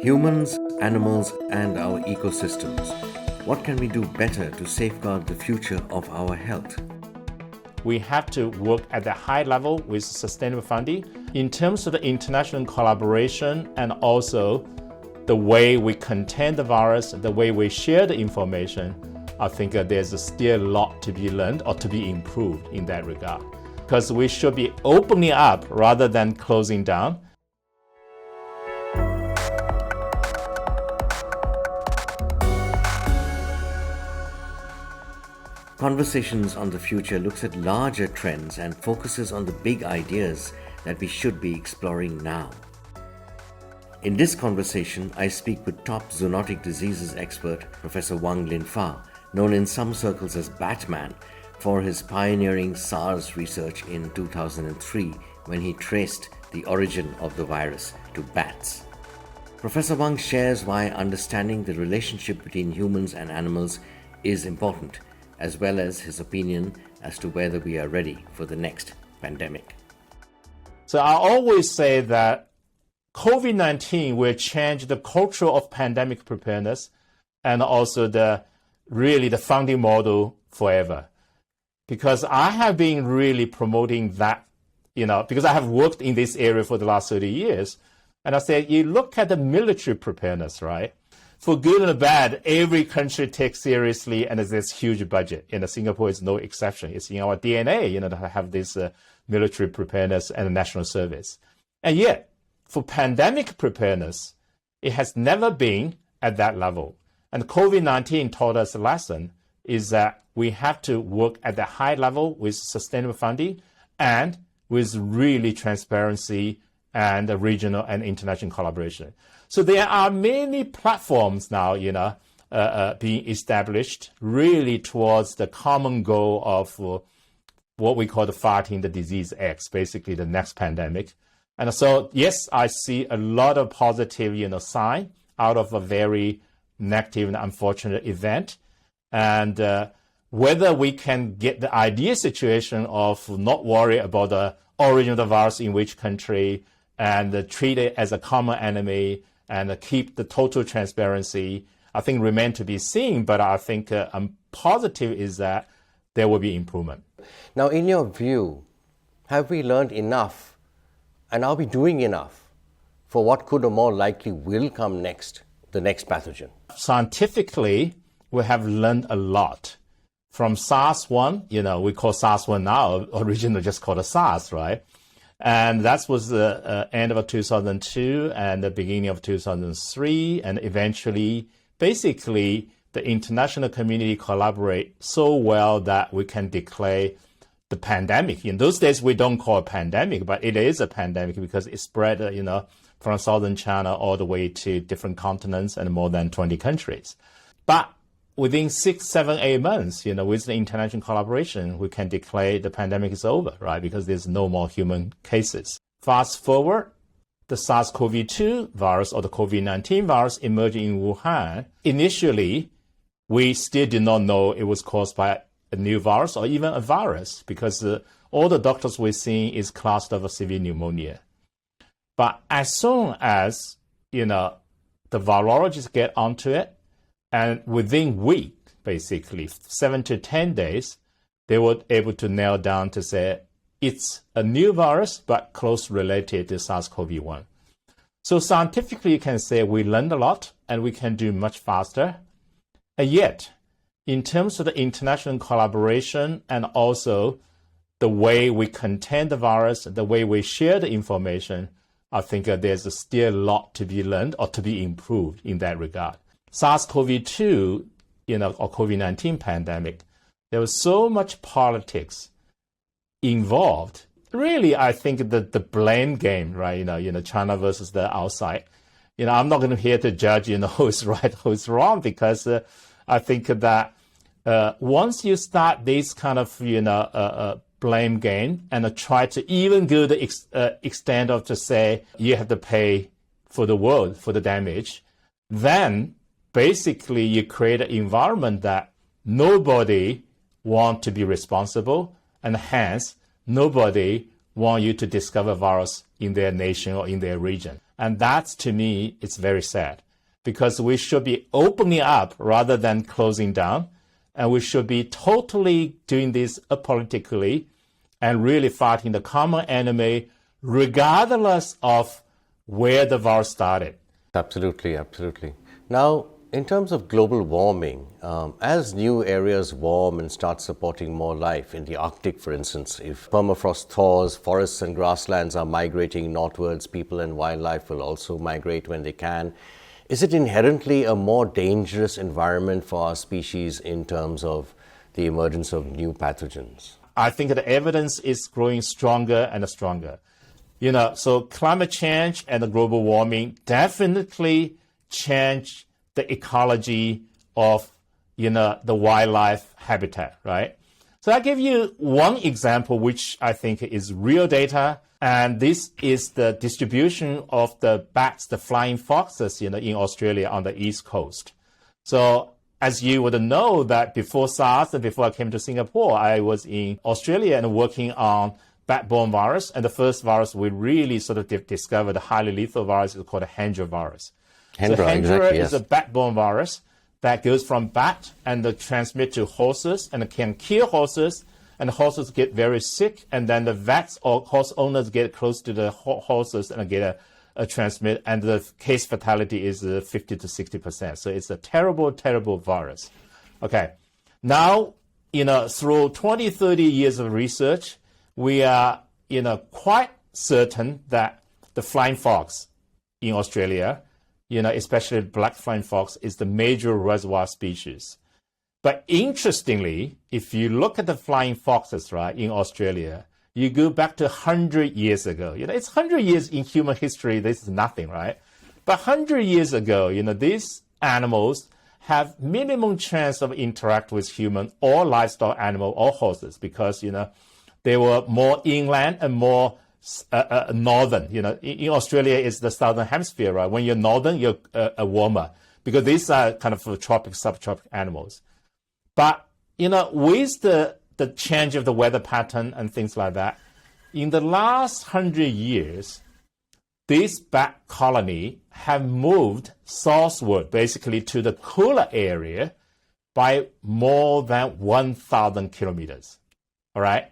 Humans, animals, and our ecosystems. What can we do better to safeguard the future of our health? We have to work at the high level with sustainable funding in terms of the international collaboration and also the way we contain the virus, the way we share the information. I think there's still a lot to be learned or to be improved in that regard. Because we should be opening up rather than closing down. Conversations on the Future looks at larger trends and focuses on the big ideas that we should be exploring now. In this conversation, I speak with top zoonotic diseases expert Professor Wang Linfa, known in some circles as Batman, for his pioneering SARS research in 2003 when he traced the origin of the virus to bats. Professor Wang shares why understanding the relationship between humans and animals is important, as well as his opinion as to whether we are ready for the next pandemic. So I always say that COVID-19 will change the culture of pandemic preparedness and also the funding model forever. Because I have been really promoting that, because I have worked in this area for the last 30 years. And I said, you look at the military preparedness, right? For good and bad, every country takes seriously, and there's this huge budget. Singapore is no exception. It's in our DNA, to have this military preparedness and national service. And yet, for pandemic preparedness, it has never been at that level. And COVID-19 taught us a lesson is that we have to work at the high level with sustainable funding and with really transparency and regional and international collaboration. So there are many platforms now, being established really towards the common goal of what we call the fighting the disease X, basically the next pandemic. And so, yes, I see a lot of positive, sign out of a very negative and unfortunate event. And whether we can get the ideal situation of not worry about the origin of the virus in which country and treat it as a common enemy and keep the total transparency, I think remain to be seen. But I think I'm positive is that there will be improvement. Now, in your view, have we learned enough and are we doing enough for what could or more likely will come next, the next pathogen? Scientifically, we have learned a lot. From SARS-1, we call SARS-1 now, originally just called a SARS, right? And that was the end of 2002 and the beginning of 2003. And eventually, basically, the international community collaborate so well that we can declare the pandemic. In those days, we don't call it pandemic, but it is a pandemic because it spread, from southern China all the way to different continents and more than 20 countries. But within 6, 7, 8 months, with the international collaboration, we can declare the pandemic is over, right? Because there's no more human cases. Fast forward, the SARS-CoV-2 virus or the COVID-19 virus emerging in Wuhan. Initially, we still did not know it was caused by a new virus or even a virus because all the doctors we're seeing is classed of a severe pneumonia. But as soon as, the virologists get onto it, and within weeks, basically 7 to 10 days, they were able to nail down to say it's a new virus, but close related to SARS-CoV-1. So scientifically, you can say we learned a lot and we can do much faster. And yet, in terms of the international collaboration and also the way we contain the virus, the way we share the information, I think there's still a lot to be learned or to be improved in that regard. SARS-CoV-2, or COVID-19 pandemic, there was so much politics involved. Really, I think the blame game, right? China versus the outside. I'm not going to here to judge, who's right, who's wrong, because I think that once you start this kind of, blame game and try to even go the extent of to say you have to pay for the world for the damage, then basically you create an environment that nobody want to be responsible, and hence nobody want you to discover virus in their nation or in their region. And that's, to me, it's very sad, because we should be opening up rather than closing down. And we should be totally doing this apolitically and really fighting the common enemy regardless of where the virus started. Absolutely, absolutely. Now, in terms of global warming, as new areas warm and start supporting more life, in the Arctic, for instance, if permafrost thaws, forests and grasslands are migrating northwards, people and wildlife will also migrate when they can. Is it inherently a more dangerous environment for our species in terms of the emergence of new pathogens? I think the evidence is growing stronger and stronger. So climate change and the global warming definitely change the ecology of, the wildlife habitat, right? So I give you one example, which I think is real data. And this is the distribution of the bats, the flying foxes, in Australia on the East Coast. So as you would know that before SARS and before I came to Singapore, I was in Australia and working on bat-borne virus. And the first virus we really sort of discovered, a highly lethal virus, is called a Hendra virus. Hendra, exactly, yes. Is a bat-borne virus that goes from bat and transmit to horses and can kill horses, and the horses get very sick, and then the vets or horse owners get close to the horses and get a transmit, and the case fatality is 50 to 60%. So it's a terrible, terrible virus. Okay, now, through 20, 30 years of research, we are, quite certain that the flying fox in Australia, especially black flying fox, is the major reservoir species. But interestingly, if you look at the flying foxes, right, in Australia, you go back to 100 years ago. It's 100 years in human history. This is nothing, right? But 100 years ago, these animals have minimum chance of interact with human or livestock animal or horses because, they were more inland and more northern. In Australia, it's the southern hemisphere, right? When you're northern, you're warmer because these are kind of tropic, subtropic animals. But, with the change of the weather pattern and things like that, in the last 100 years, this bat colony have moved southward, basically to the cooler area by more than 1,000 kilometers. All right?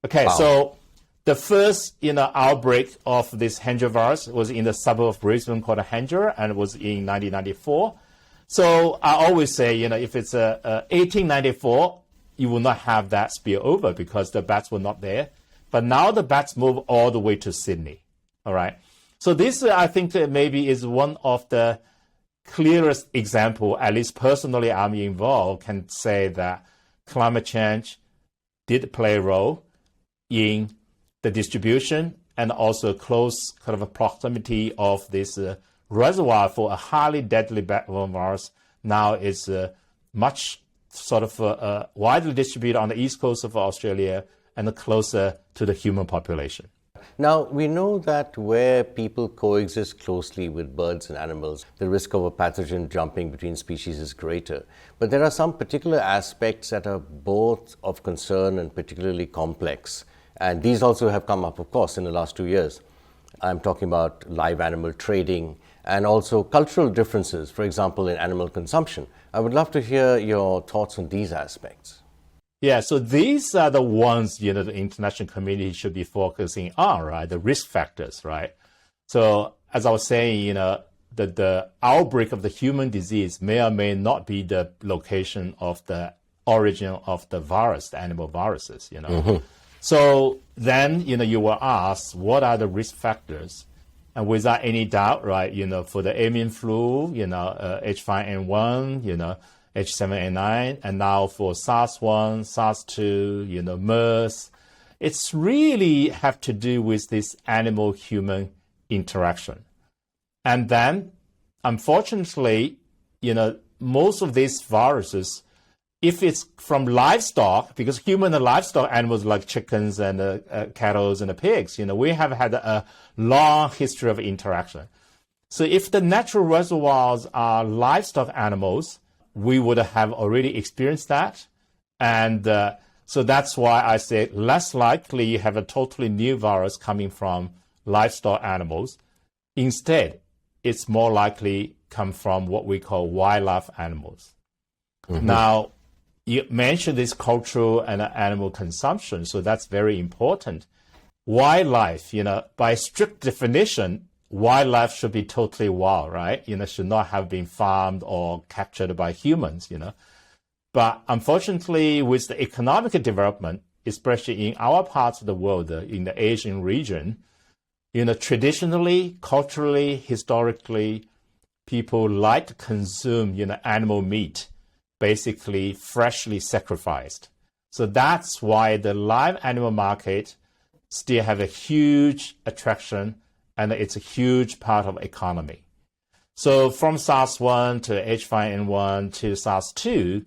Okay, wow. So the first, outbreak of this Hendra virus was in the suburb of Brisbane called Hendra, and it was in 1994. So I always say, if it's 1894, you will not have that spill over because the bats were not there. But now the bats move all the way to Sydney. All right. So this, I think, maybe is one of the clearest example, at least personally I'm involved, can say that climate change did play a role in the distribution and also close kind of a proximity of this reservoir for a highly deadly bat-borne virus. Now is much sort of widely distributed on the east coast of Australia and closer to the human population. Now, we know that where people coexist closely with birds and animals, the risk of a pathogen jumping between species is greater. But there are some particular aspects that are both of concern and particularly complex. And these also have come up, of course, in the last 2 years. I'm talking about live animal trading and also cultural differences, for example, in animal consumption. I would love to hear your thoughts on these aspects. Yeah, so these are the ones, the international community should be focusing on, right? The risk factors, right? So as I was saying, the outbreak of the human disease may or may not be the location of the origin of the virus, the animal viruses, Mm-hmm. So then, you were asked, what are the risk factors? And without any doubt, right, for the avian flu, H5N1, H7N9, and now for SARS-1, SARS-2, MERS, it's really have to do with this animal-human interaction. And then, unfortunately, most of these viruses, if it's from livestock, because human and livestock animals like chickens and cattle and the pigs, we have had a long history of interaction. So if the natural reservoirs are livestock animals, we would have already experienced that. And so that's why I say less likely you have a totally new virus coming from livestock animals. Instead, it's more likely come from what we call wildlife animals. Now, you mentioned this cultural and animal consumption, so that's very important. Wildlife, by strict definition, wildlife should be totally wild, right? Should not have been farmed or captured by humans, But unfortunately, with the economic development, especially in our parts of the world, in the Asian region, traditionally, culturally, historically, people like to consume, animal meat, basically freshly sacrificed. So that's why the live animal market still have a huge attraction, and it's a huge part of economy. So from SARS-1 to H5N1 to SARS-2,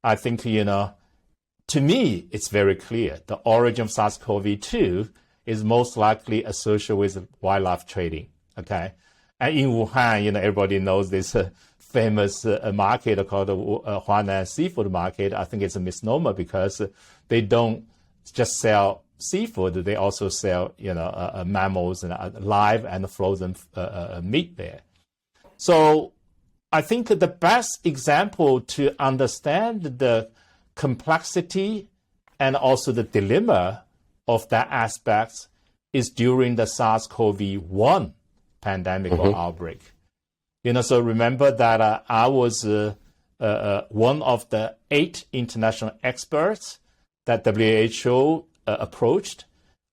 I think, to me, it's very clear. The origin of SARS-CoV-2 is most likely associated with wildlife trading, okay? And in Wuhan, everybody knows this famous market called the Huanan seafood market. I think it's a misnomer because they don't just sell seafood, they also sell, mammals and live and frozen meat there. So I think the best example to understand the complexity and also the dilemma of that aspect is during the SARS-CoV-1 pandemic or outbreak. So remember that I was one of the 8 international experts that WHO approached,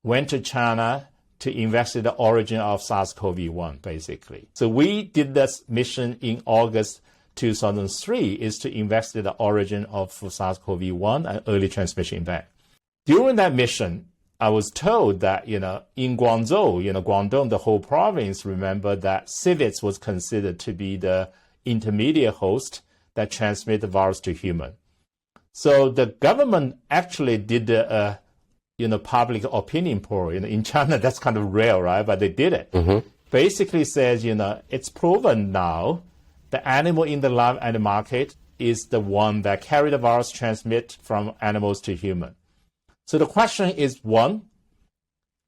went to China to investigate the origin of SARS-CoV-1, basically. So we did this mission in August 2003, is to investigate the origin of SARS-CoV-1 and early transmission event. During that mission, I was told that, in Guangzhou, Guangdong, the whole province, remember that civets was considered to be the intermediate host that transmit the virus to human. So the government actually did a, public opinion poll. In China, that's kind of rare, right? But they did it. Basically says, it's proven now the animal in the live animal market is the one that carry the virus transmit from animals to human. So the question is, one,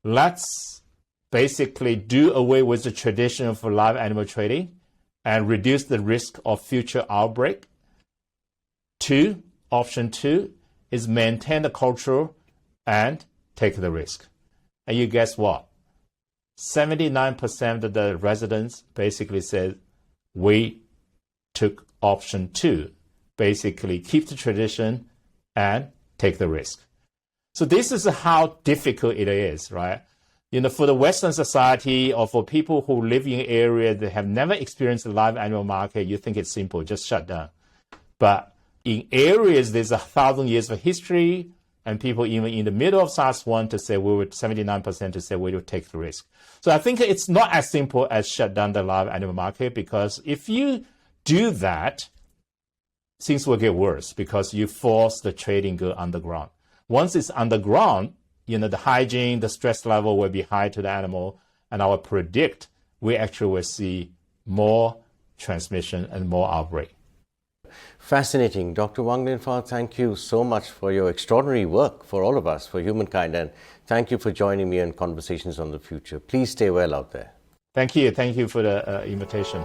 let's basically do away with the tradition of live animal trading and reduce the risk of future outbreak. Option two is maintain the culture and take the risk. And you guess what? 79% of the residents basically said, we took option two, basically keep the tradition and take the risk. So this is how difficult it is, right? For the Western society or for people who live in areas that have never experienced the live animal market, you think it's simple, just shut down. But in areas there's 1,000 years of history, and people even in the middle of SARS-1 to say 79% to say we will take the risk. So I think it's not as simple as shut down the live animal market, because if you do that, things will get worse because you force the trading go underground. Once it's underground, the hygiene, the stress level will be high to the animal, and I will predict we actually will see more transmission and more outbreak. Fascinating. Dr. Wang Linfa, thank you so much for your extraordinary work for all of us, for humankind, and thank you for joining me in Conversations on the Future. Please stay well out there. Thank you. Thank you for the invitation.